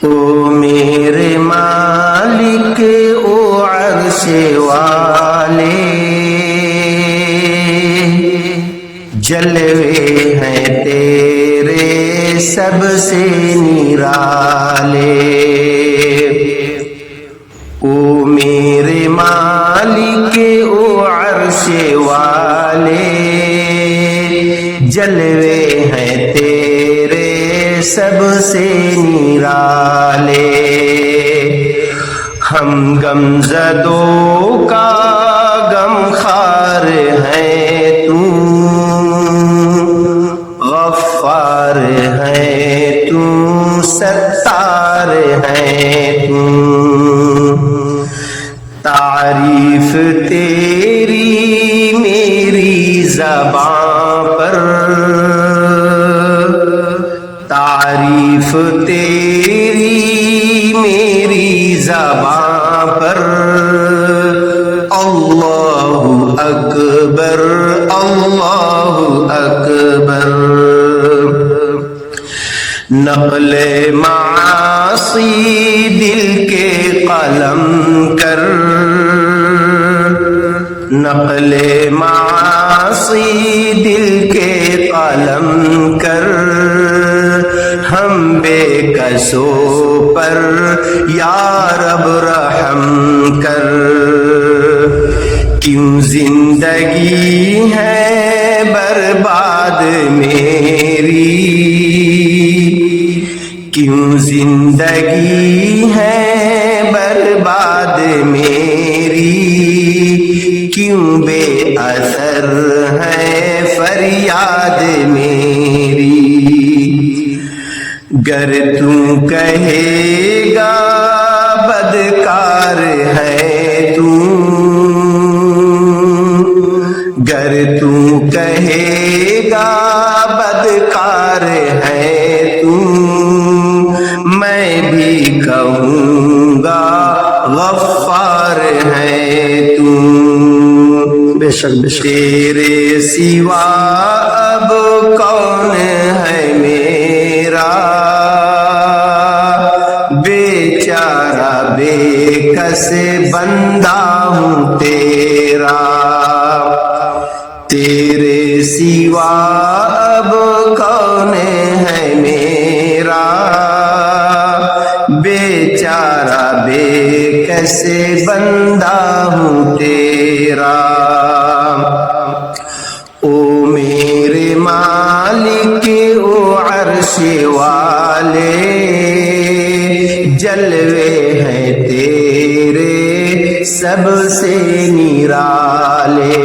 او میرے مالک او عرش والے، جلوے ہیں تیرے سب سے نرالے۔ او میرے مالک او عرش والے، جلوے ہیں تیرے سب سے نرالے۔ ہم غم زدوں کا غم خار ہے تو، غفار ہے تو، ستار ہے تو۔ تعریف تیری میری زباں پر، تعریف تیری میری زباں پر، اللہ اکبر اللہ اکبر۔ نقل معاصی دل کے قلم کر، نقل معاصی دل کے قلم کر، ہم بے کسوں پر یا رب رحم کر۔ کیوں زندگی ہے برباد میری، کیوں زندگی ہے برباد میری، کیوں بے اثر ہے فریاد میری۔ گر تو کہے گا بدکار ہے تو، گر تو کہے گا بدکار ہے تو، میں بھی کہوں گا غفار ہے تو۔ بے شک تیرے سوا اب کون ہے میرا، بیچارہ بے کس بندہ ہوں تیرا۔ تیرے سوا اب کون ہے میرا، بیچارہ بے کس بندہ ہوں تیرا۔ او میرے مالک او عرش والے، جلوے ہیں تیرے سب سے نرالے۔